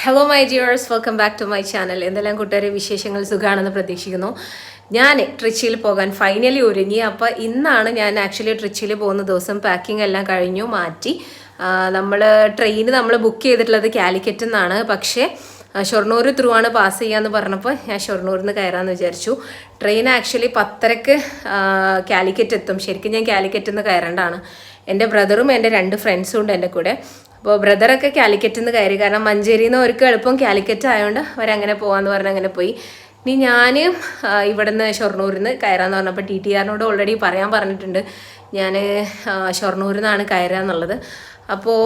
Hello my dears, welcome back to my channel. എന്തെല്ലാം കൂട്ടുകാരെ വിശേഷങ്ങൾ? സുഖമാണെന്ന് പ്രതീക്ഷിക്കുന്നു. ഞാൻ ട്രിച്ചിയിൽ പോകാൻ ഫൈനലി ഒരുങ്ങി. അപ്പോൾ ഇന്നാണ് ഞാൻ ആക്ച്വലി ട്രിച്ചിയിൽ പോകുന്ന ദിവസം. പാക്കിംഗ് എല്ലാം കഴിഞ്ഞു, മാറ്റി. നമ്മൾ ബുക്ക് ചെയ്തിട്ടുള്ളത് കാലിക്കറ്റിൽ നിന്നാണ്. പക്ഷേ ഷൊർണൂർ ത്രൂ ആണ് പാസ് ചെയ്യാന്ന് പറഞ്ഞപ്പോൾ ഞാൻ ഷൊർണൂരിൽ നിന്ന് കയറാമെന്ന് വിചാരിച്ചു. ട്രെയിൻ ആക്ച്വലി 10:30 കാലിക്കറ്റ് എത്തും. ശരിക്കും ഞാൻ കാലിക്കറ്റിൽ നിന്ന് കയറേണ്ടതാണ്. എൻ്റെ ബ്രദറും എൻ്റെ 2 ഫ്രണ്ട്സും ഉണ്ട് എൻ്റെ കൂടെ. അപ്പോൾ ബ്രദറൊക്കെ കാലിക്കറ്റിൽ നിന്ന് കയറി, കാരണം മഞ്ചേരിയിൽ നിന്ന് അവർക്ക് എളുപ്പം കാലിക്കറ്റ് ആയതുകൊണ്ട് അവരങ്ങനെ പോകാമെന്ന് പറഞ്ഞ് അങ്ങനെ പോയി. ഇനി ഞാൻ ഇവിടെ നിന്ന് ഷൊർണൂരിൽ നിന്ന് കയറാമെന്ന് പറഞ്ഞപ്പോൾ TTRനോട് ഓൾറെഡി പറയാൻ പറഞ്ഞിട്ടുണ്ട് ഞാൻ ഷൊർണൂരിൽ നിന്നാണ് കയറുക എന്നുള്ളത്. അപ്പോൾ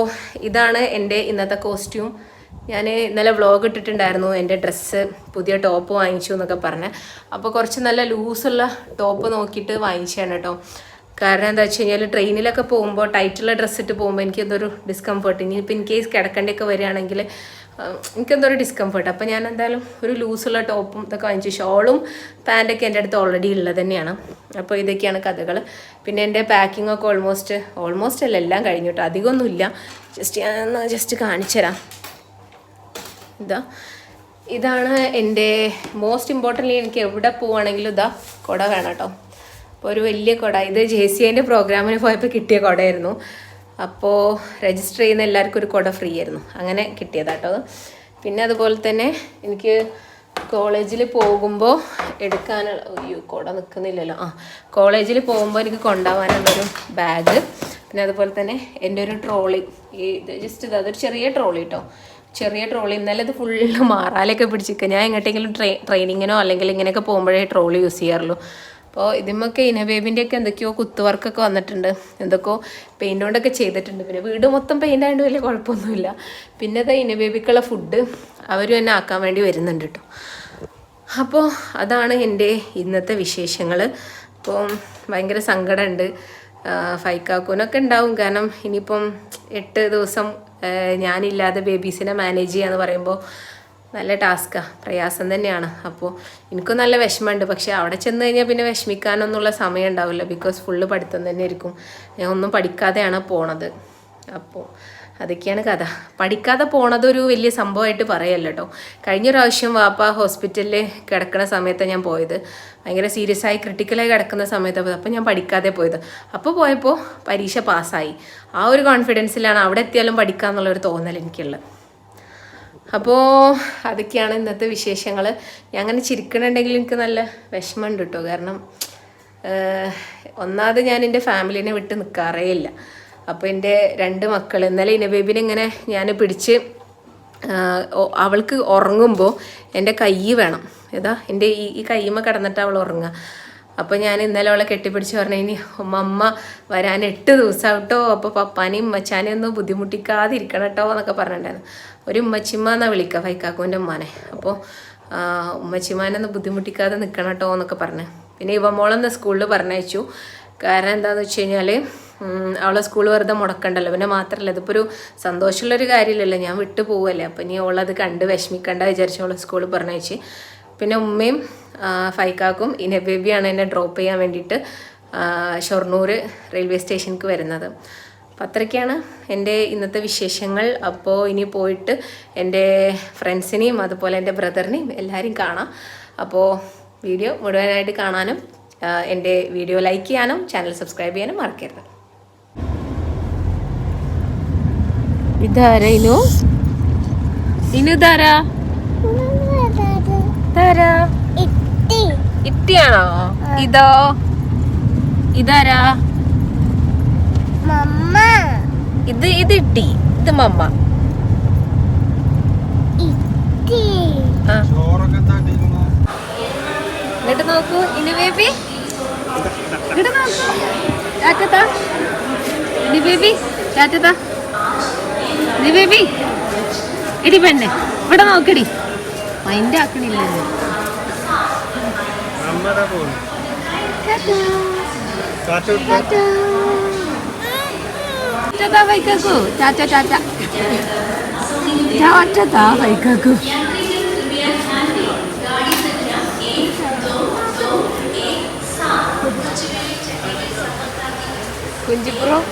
ഇതാണ് എൻ്റെ ഇന്നത്തെ കോസ്റ്റ്യൂം. ഞാൻ ഇന്നലെ വ്ളോഗ് ഇട്ടിട്ടുണ്ടായിരുന്നു എൻ്റെ ഡ്രസ്സ്, പുതിയ ടോപ്പ് വാങ്ങിച്ചു എന്നൊക്കെ പറഞ്ഞ്. അപ്പോൾ കുറച്ച് നല്ല ലൂസുള്ള ടോപ്പ് നോക്കിയിട്ട് വാങ്ങിച്ചാണ് കേട്ടോ. കാരണം എന്താ വെച്ച് കഴിഞ്ഞാൽ ട്രെയിനിലൊക്കെ പോകുമ്പോൾ ടൈറ്റുള്ള ഡ്രസ്സ് ഇട്ട് പോകുമ്പോൾ എനിക്ക് എന്തൊരു ഡിസ്കംഫർട്ട്. ഇനിയിപ്പോൾ ഇൻ കേസ് കിടക്കേണ്ടിയൊക്കെ വരികയാണെങ്കിൽ എനിക്കെന്തൊരു ഡിസ്കംഫർട്ട്. അപ്പോൾ ഞാൻ എന്തായാലും ഒരു ലൂസുള്ള ടോപ്പും ഇതൊക്കെ വാങ്ങിച്ചു. ഷോളും പാൻറ്റൊക്കെ എൻ്റെ അടുത്ത് ഓൾറെഡി ഉള്ളത് തന്നെയാണ്. അപ്പോൾ ഇതൊക്കെയാണ് കഥകൾ. പിന്നെ എൻ്റെ പാക്കിംഗ് ഒക്കെ ഓൾമോസ്റ്റ് അല്ല, എല്ലാം കഴിഞ്ഞു കേട്ടോ. അധികമൊന്നുമില്ല. ജസ്റ്റ് കാണിച്ചു തരാം. ഇതാണ് എൻ്റെ മോസ്റ്റ് ഇമ്പോർട്ടൻ്റ്ലി എനിക്ക് എവിടെ പോവുകയാണെങ്കിലും കുട വേണം കേട്ടോ. അപ്പോൾ ഒരു വലിയ കുട. ഇത് JCIൻ്റെ പ്രോഗ്രാമിന് പോയപ്പോൾ കിട്ടിയ കുടയായിരുന്നു. അപ്പോൾ രജിസ്റ്റർ ചെയ്യുന്ന എല്ലാവർക്കും ഒരു കുട ഫ്രീ ആയിരുന്നു, അങ്ങനെ കിട്ടിയതാട്ടോ. പിന്നെ അതുപോലെ തന്നെ എനിക്ക് കോളേജിൽ പോകുമ്പോൾ എടുക്കാനുള്ള കുട നിൽക്കുന്നില്ലല്ലോ. കോളേജിൽ പോകുമ്പോൾ എനിക്ക് കൊണ്ടുപോകാനുള്ളൊരു ബാഗ്. പിന്നെ അതുപോലെ തന്നെ എൻ്റെ ഒരു ട്രോളി. അതൊരു ചെറിയ ട്രോളി കേട്ടോ, ചെറിയ ട്രോളി. ഇന്നലെ ഇത് ഫുള്ള് മാറാലൊക്കെ പിടിച്ചിരിക്കുക. ഞാൻ എങ്ങോട്ടെങ്കിലും ട്രെയിനിങ്ങിനോ അല്ലെങ്കിൽ ഇങ്ങനെയൊക്കെ പോകുമ്പോഴേ ട്രോളി യൂസ് ചെയ്യാറുള്ളൂ. അപ്പോൾ ഇതിമൊക്കെ ഇനബേബിൻ്റെയൊക്കെ എന്തൊക്കെയോ കുത്തുവർക്കൊക്കെ വന്നിട്ടുണ്ട്, എന്തൊക്കെയോ പെയിൻ്റ് കൊണ്ടൊക്കെ ചെയ്തിട്ടുണ്ട്. പിന്നെ വീട് മൊത്തം പെയിൻ്റ് ആയതുകൊണ്ട് വലിയ കുഴപ്പമൊന്നുമില്ല. പിന്നെ അത് ഇനബേബിക്കുള്ള ഫുഡ് അവരും എന്നെ ആക്കാൻ വേണ്ടി വരുന്നുണ്ട് കേട്ടോ. അപ്പോൾ അതാണ് എൻ്റെ ഇന്നത്തെ വിശേഷങ്ങൾ. അപ്പോൾ ഭയങ്കര സങ്കടമുണ്ട്. ഫൈക്കാക്കൂനൊക്കെ ഉണ്ടാവും, കാരണം ഇനിയിപ്പം 8 ദിവസം ഞാനില്ലാതെ ബേബീസിനെ മാനേജ് ചെയ്യാന്ന് പറയുമ്പോൾ നല്ല ടാസ്ക്കാണ്, പ്രയാസം തന്നെയാണ്. അപ്പോൾ എനിക്കും നല്ല വിഷമമുണ്ട്. പക്ഷേ അവിടെ ചെന്ന് കഴിഞ്ഞാൽ പിന്നെ വിഷമിക്കാനൊന്നുള്ള സമയം ഉണ്ടാവില്ല, ബിക്കോസ് ഫുള്ള് പഠിത്തം തന്നെ ആയിരിക്കും. ഞാൻ ഒന്നും പഠിക്കാതെയാണ് പോണത്. അപ്പോൾ അതൊക്കെയാണ് കഥ. പഠിക്കാതെ പോണത് ഒരു വലിയ സംഭവമായിട്ട് പറയല്ല കേട്ടോ. കഴിഞ്ഞ പ്രാവശ്യം വാപ്പ ഹോസ്പിറ്റലിൽ കിടക്കുന്ന സമയത്താണ് ഞാൻ പോയത്. ഭയങ്കര സീരിയസ് ആയി ക്രിട്ടിക്കലായി കിടക്കുന്ന സമയത്ത്. അപ്പോൾ ഞാൻ പഠിക്കാതെ പോയത്. അപ്പോൾ പോയപ്പോൾ പരീക്ഷ പാസ്സായി. ആ ഒരു കോൺഫിഡൻസിലാണ് അവിടെ എത്തിയാലും പഠിക്കാമെന്നുള്ളൊരു തോന്നൽ എനിക്കുള്ളത്. അപ്പോൾ അതൊക്കെയാണ് ഇന്നത്തെ വിശേഷങ്ങൾ. ഞാൻ അങ്ങനെ ചിരിക്കണുണ്ടെങ്കിൽ എനിക്ക് നല്ല വിഷമമുണ്ട് കേട്ടോ. കാരണം ഒന്നാമത് ഞാൻ എൻ്റെ ഫാമിലിനെ വിട്ട് നിൽക്കാറേ ഇല്ല. അപ്പോൾ എൻ്റെ 2 മക്കൾ, ഇന്നലെ ഇനബേബിനെ ഇങ്ങനെ ഞാൻ പിടിച്ച് അവൾക്ക് ഉറങ്ങുമ്പോൾ എൻ്റെ കൈ വേണം. എൻ്റെ ഈ കൈമ്മ കിടന്നിട്ട് അവൾ ഉറങ്ങുക. അപ്പോൾ ഞാൻ ഇന്നലെ അവളെ കെട്ടിപ്പിടിച്ച് പറഞ്ഞു, ഇനി അമ്മ വരാൻ 8 ദിവസം കേട്ടോ, അപ്പോൾ പപ്പാനെയും ഉമ്മച്ചാനെയും ഒന്നും ബുദ്ധിമുട്ടിക്കാതിരിക്കണം കേട്ടോ എന്നൊക്കെ പറഞ്ഞിട്ടുണ്ടായിരുന്നു. ഒരു ഉമ്മച്ചിമ്മ എന്നാണ് വിളിക്കുക ഫൈക്കാക്കൂൻ്റെ ഉമ്മാനെ. അപ്പോൾ ഉമ്മച്ചിമാനൊന്ന് ബുദ്ധിമുട്ടിക്കാതെ നിൽക്കണം കേട്ടോ എന്നൊക്കെ പറഞ്ഞു. പിന്നെ ഇവമോളെന്ന് സ്കൂളിൽ പറഞ്ഞയച്ചു. കാരണം എന്താണെന്ന് വെച്ച് കഴിഞ്ഞാൽ അവളെ സ്കൂൾ വെറുതെ മുടക്കണ്ടല്ലോ. പിന്നെ മാത്രമല്ല, ഇതിപ്പോൾ ഒരു സന്തോഷമുള്ളൊരു കാര്യമില്ലല്ലോ, ഞാൻ വിട്ടു പോവുമല്ലേ. അപ്പോൾ ഇനി അവളത് കണ്ട് വിഷമിക്കണ്ട വിചാരിച്ചു അവളെ സ്കൂളിൽ പറഞ്ഞയച്ച്. പിന്നെ ഉമ്മയും ഫൈക്കാക്കും ഇനബേബിയാണ് എന്നെ ഡ്രോപ്പ് ചെയ്യാൻ വേണ്ടിയിട്ട് ഷൊർണൂർ റെയിൽവേ സ്റ്റേഷനിലേക്ക് വരുന്നത്. അപ്പോൾ അത്രയ്ക്കാണ് എൻ്റെ ഇന്നത്തെ വിശേഷങ്ങൾ. അപ്പോൾ ഇനി പോയിട്ട് എൻ്റെ ഫ്രണ്ട്സിനെയും അതുപോലെ എൻ്റെ ബ്രദറിനെയും എല്ലാവരെയും കാണാം. അപ്പോൾ വീഡിയോ മുഴുവനായിട്ട് കാണാനും എൻ്റെ വീഡിയോ ലൈക്ക് ചെയ്യാനും ചാനൽ സബ്സ്ക്രൈബ് ചെയ്യാനും മറക്കരുത്. ഇതാരാ ഇതാരാ ഇട്ടിയാണോ? ഇതോ ഇതാരാ? ഇത് ഇട്ടി, ഇത് മമ്മ. എന്നിട്ട് നോക്കൂ ഇനി ബേബി, ഇങ്ങോട്ട് നോക്കൂ. ടാറ്റത്താ ഇനി ബേബി, ടാറ്റത്താ നീ ബേബി. എടി പെണ്ണെ ഇവിടെ നോക്കടി, മൈൻഡ് ആക്കണില്ലല്ലോ. വൈക്കാക്കൂ ചാച്ച ചാച്ച ചാച്ചതാ വൈക്കാക്കൂ. കുഞ്ചിപ്പുറം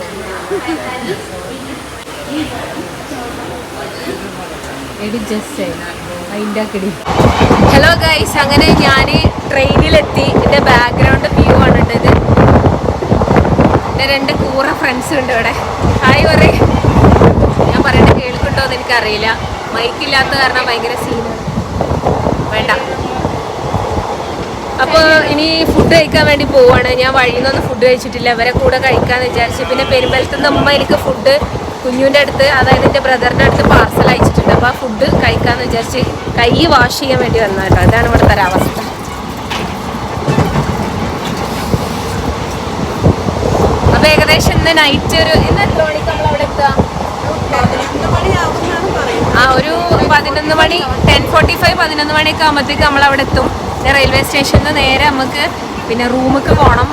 ഹലോ ഗൈസ്, അങ്ങനെ ഞാൻ ട്രെയിനിലെത്തി. എൻ്റെ ബാക്ക്ഗ്രൗണ്ട് വ്യൂ ആണ് ഇത്. എൻ്റെ 2 കൂറ ഫ്രണ്ട്സ് ഉണ്ട് ഇവിടെ. ഹായ് പറയ്. ഞാൻ പറയണ കേൾക്കുന്നുണ്ടോ എന്ന് എനിക്കറിയില്ല. മൈക്കില്ലാത്ത കാരണം ഭയങ്കര സീനാണ്. വേണ്ട. അപ്പോൾ ഇനി ഫുഡ് കഴിക്കാൻ വേണ്ടി പോവാണ്. ഞാൻ വഴിയിൽ നിന്നൊന്നും ഫുഡ് കഴിച്ചിട്ടില്ല. ഇവരെ കൂടെ കഴിക്കാമെന്ന് വിചാരിച്ചു. പിന്നെ പെരുമ്പലത്തുനിന്ന് അമ്മ എനിക്ക് ഫുഡ് കുഞ്ഞുവിൻ്റെ അടുത്ത്, അതായത് എൻ്റെ ബ്രദറിൻ്റെ അടുത്ത് പാർസൽ അയച്ചിട്ടുണ്ട്. അപ്പോൾ ആ ഫുഡ് കഴിക്കാമെന്ന് വിചാരിച്ച് കൈ വാഷ് ചെയ്യാൻ വേണ്ടി വന്ന കേട്ടോ. ഇതാണ് ഇവിടുത്തെ ഒരവസ്ഥ. അപ്പോൾ ഏകദേശം ഇന്ന് നൈറ്റ് ഇന്ന് എത്ര മണിക്ക് നമ്മൾ അവിടെ എത്തുക? ഒരു 11 മണി, 10:45 11 മണിയൊക്കെ ആകുമ്പോഴത്തേക്ക് നമ്മളവിടെ എത്തും. പിന്നെ റെയിൽവേ സ്റ്റേഷനിൽ നിന്ന് നേരെ നമുക്ക് പിന്നെ റൂമിലേക്ക് പോകണം.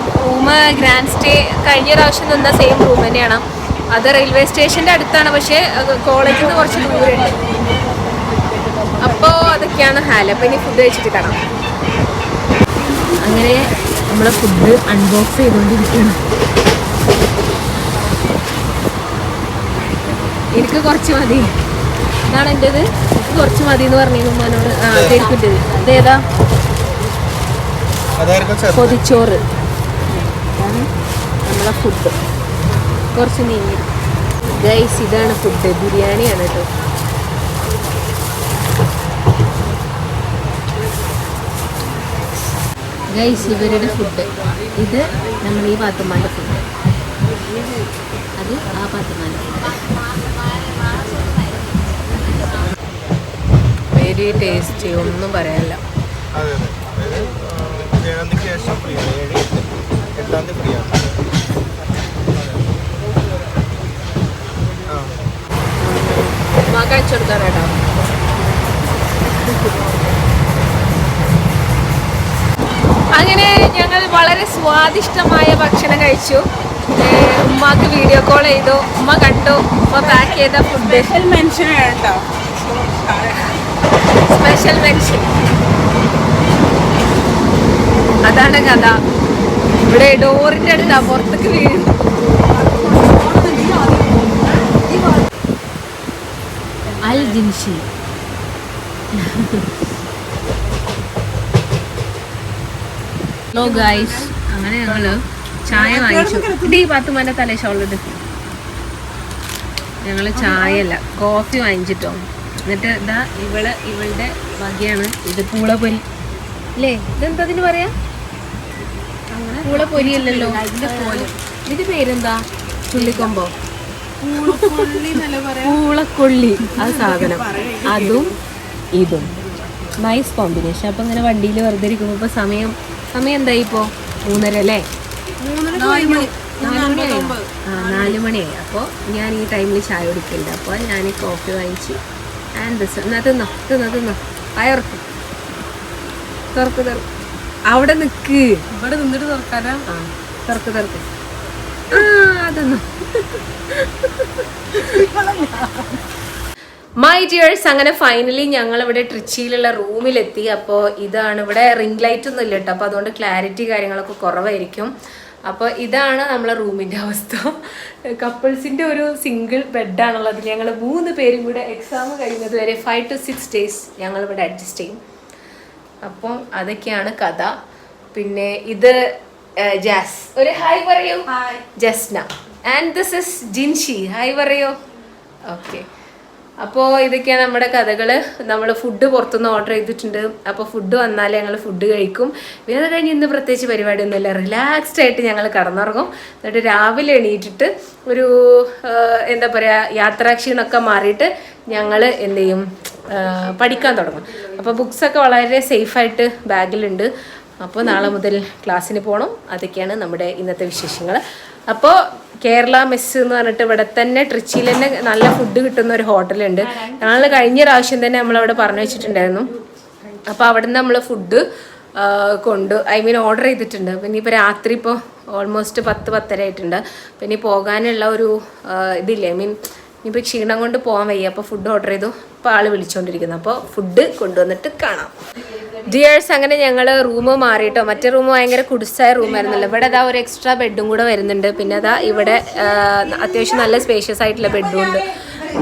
ഗ്രാൻഡ് സ്റ്റേ കഴിഞ്ഞ പ്രാവശ്യം നിന്ന സെയിം റൂം തന്നെയാണ്. അത് റെയിൽവേ സ്റ്റേഷൻ്റെ അടുത്താണ്, പക്ഷേ കോളേജിൽ നിന്ന് കുറച്ച് ദൂരമുണ്ട്. അപ്പോൾ അതൊക്കെയാണ് ഹാല്. അപ്പോൾ ഇനി ഫുഡ് കഴിച്ചിട്ട് കാണാം. അങ്ങനെ നമ്മൾ ഫുഡ് അൺബോക്സ് ചെയ്തുകൊണ്ടിരിക്കുകയാണ്. എനിക്ക് കുറച്ച് മതി. ഇതാണ് എൻ്റെത്. എനിക്ക് കുറച്ച് മതി എന്ന് പറഞ്ഞു ഉമ്മാനോട്. അതായിരിക്കും ഇത്. അതേതാ? പൊതിച്ചോറ്. ഇതാണ് നമ്മളെ ഫുഡ്. കുറച്ച് നീങ്ങി ഗൈസ്, ഇതാണ് ഫുഡ്. ബിരിയാണിയാണ് കേട്ടോ. ഗൈസ്, ഇവരുടെ ഫുഡ്. ഇത് നമ്മൾ ഈ പാത്തുമ്മാൻ്റെ ഫുഡ്, അത് ആ പാത്തുമ്മാൻ്റെ ഫുഡ്. വെരി ടേസ്റ്റി, ഒന്നും പറയാനില്ല. കഴിച്ചെടുക്കാനായിട്ടോ. അങ്ങനെ ഞങ്ങൾ വളരെ സ്വാദിഷ്ടമായ ഭക്ഷണം കഴിച്ചു. ഉമ്മാക്ക് വീഡിയോ കോൾ ചെയ്തു. ഉമ്മ കണ്ടു. ഉമ്മ പാക്ക് ചെയ്ത ഫുഡ്. Special mention. അതാണ് കഥ. ഇവിടെ ഡോറിൻ്റെ അടുത്താ, പുറത്തേക്ക് വീഴും. അൽ ജിൻഷി. ഹലോ ഗൈസ്, അങ്ങനെ ഞങ്ങള് ചായ വാങ്ങിച്ചു. ഈ പാത്തുമാൻ്റെ തലേ ഷോളിട്ട് ഞങ്ങള് ചായയല്ല കോഫി വാങ്ങിച്ചിട്ടോ. എന്നിട്ട് ഇതാ ഇവളുടെ വകയാണ് ഇത്. പൂളപ്പൊരി അല്ലേ? ഇതെന്തതിന് പറയാ? പൂളപ്പൊരി അല്ലല്ലോ, ഇതിന്റെ പേരെന്താ? ചുള്ളിക്കൊമ്പോ? പൂളക്കൊള്ളി. അത് സാധനം. അതും ഇതും നൈസ് കോമ്പിനേഷൻ. അപ്പം ഇങ്ങനെ വണ്ടിയിൽ വെറുതെ ഇരിക്കുമ്പോൾ ഇപ്പോൾ സമയം എന്തായി? ഇപ്പോൾ 3:30 അല്ലേ? 4 മണിയായി. അപ്പോൾ ഞാൻ ഈ ടൈമിൽ ചായ കുടിക്കില്ല. അപ്പോൾ ഞാൻ കോഫി വാങ്ങിച്ച് എന്നാ തിന്നോ വയർക്ക് തുറക്ക് അവിടെ നിൽക്ക്. ഇവിടെ നിന്നിട്ട് തുറക്കാനാ? തുറക്ക് അതൊന്നും. മൈ ഡിയേഴ്സ്, അങ്ങനെ ഫൈനലി ഞങ്ങളിവിടെ ട്രിച്ചിയിലുള്ള റൂമിലെത്തി. അപ്പോൾ ഇതാണ്. ഇവിടെ റിംഗ് ലൈറ്റ് ഒന്നും ഇല്ല കേട്ടോ. അപ്പോൾ അതുകൊണ്ട് ക്ലാരിറ്റി കാര്യങ്ങളൊക്കെ കുറവായിരിക്കും. അപ്പോൾ ഇതാണ് നമ്മളെ റൂമിൻ്റെ അവസ്ഥ. കപ്പിൾസിൻ്റെ ഒരു സിംഗിൾ ബെഡാണുള്ളത്. ഞങ്ങൾ 3 പേരും കൂടെ എക്സാം കഴിയുന്നത് വരെ 5 to 6 days ഞങ്ങളിവിടെ അഡ്ജസ്റ്റ് ചെയ്യും. അപ്പം അതൊക്കെയാണ് കഥ. പിന്നെ ഇത് ജാസ്. ഒരു ഹായ് പറയൂ. Jasna. And this is Jinshi. Hi പറയൂ. ഓക്കെ. അപ്പോൾ ഇതൊക്കെയാണ് നമ്മുടെ കഥകൾ. നമ്മൾ ഫുഡ് പുറത്തുനിന്ന് ഓർഡർ ചെയ്തിട്ടുണ്ട്. അപ്പോൾ ഫുഡ് വന്നാലേ ഞങ്ങൾ ഫുഡ് കഴിക്കും. പിന്നെ അത് കഴിഞ്ഞ് ഇന്ന് പ്രത്യേകിച്ച് പരിപാടിയൊന്നുമില്ല. റിലാക്സ്ഡ് ആയിട്ട് ഞങ്ങൾ കടന്നുറങ്ങും. എന്നിട്ട് രാവിലെ എണീറ്റിട്ട് ഒരു എന്താ പറയുക, യാത്രാക്ഷീണമൊക്കെ മാറിയിട്ട് ഞങ്ങൾ എന്ത് ചെയ്യും, പഠിക്കാൻ തുടങ്ങും. അപ്പോൾ ബുക്സൊക്കെ വളരെ സേഫായിട്ട് ബാഗിലുണ്ട്. അപ്പോൾ നാളെ മുതൽ ക്ലാസ്സിന് പോകണം. അതൊക്കെയാണ് നമ്മുടെ ഇന്നത്തെ വിശേഷങ്ങൾ. അപ്പോൾ കേരള മെസ്സ് എന്ന് പറഞ്ഞിട്ട് ഇവിടെ തന്നെ ട്രിച്ചിയിൽ തന്നെ നല്ല ഫുഡ് കിട്ടുന്ന ഒരു ഹോട്ടലുണ്ട്. ഞങ്ങൾ കഴിഞ്ഞ പ്രാവശ്യം തന്നെ നമ്മളവിടെ പറഞ്ഞു വെച്ചിട്ടുണ്ടായിരുന്നു. അപ്പോൾ അവിടെ നിന്ന് നമ്മൾ ഫുഡ് ഓർഡർ ചെയ്തിട്ടുണ്ട്. പിന്നെ ഇപ്പോൾ രാത്രി ഇപ്പോൾ ഓൾമോസ്റ്റ് 10-10:30 ആയിട്ടുണ്ട്. പിന്നെ പോകാനുള്ള ഒരു ഇതില്ലേ, ഇനിയിപ്പോൾ ക്ഷീണം കൊണ്ട് പോകാൻ വയ്യ. അപ്പോൾ ഫുഡ് ഓർഡർ ചെയ്തു. ഇപ്പോൾ ആൾ വിളിച്ചുകൊണ്ടിരിക്കുന്നു. അപ്പോൾ ഫുഡ് കൊണ്ടുവന്നിട്ട് കാണാം. ഡിയേഴ്സ്, അങ്ങനെ ഞങ്ങൾ റൂം മാറിയിട്ടോ. മറ്റേ റൂം ഭയങ്കര കുടിസായ റൂമായിരുന്നല്ലോ. ഇവിടെ അതാ ഒരു എക്സ്ട്രാ ബെഡും കൂടെ വരുന്നുണ്ട്. പിന്നെ അതാ ഇവിടെ അത്യാവശ്യം നല്ല സ്പേഷ്യസ് ആയിട്ടുള്ള ബെഡും ഉണ്ട്.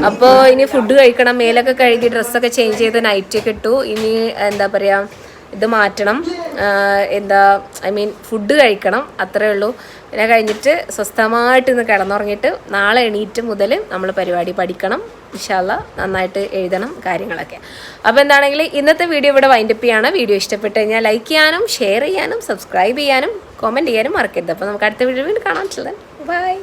അപ്പോൾ ഇനി ഫുഡ് കഴിക്കണം, മേലൊക്കെ കഴുകി ഡ്രസ്സൊക്കെ ചേഞ്ച് ചെയ്ത് നൈറ്റൊക്കെ ഇട്ടു. ഇനി എന്താ പറയുക, ഇത് മാറ്റണം, ഫുഡ് കഴിക്കണം, അത്രേ ഉള്ളൂ. പിന്നെ കഴിഞ്ഞിട്ട് സ്വസ്ഥമായിട്ട് ഇന്ന് കിടന്നുറങ്ങിയിട്ട് നാളെ എണീറ്റ് മുതൽ നമ്മൾ പരിപാടി പഠിക്കണം. ഇൻഷാ അല്ലാ നന്നായിട്ട് എഴുതണം കാര്യങ്ങളൊക്കെ. അപ്പോൾ എന്താണെങ്കിലും ഇന്നത്തെ വീഡിയോ ഇവിടെ വൈൻഡപ്പ് ചെയ്യാണ്. വീഡിയോ ഇഷ്ടപ്പെട്ട് കഴിഞ്ഞാൽ ലൈക്ക് ചെയ്യാനും ഷെയർ ചെയ്യാനും സബ്സ്ക്രൈബ് ചെയ്യാനും കമൻറ്റ് ചെയ്യാനും മറക്കരുത്. അപ്പോൾ നമുക്ക് അടുത്ത വീഡിയോയിൽ കാണാൻ. ബൈ.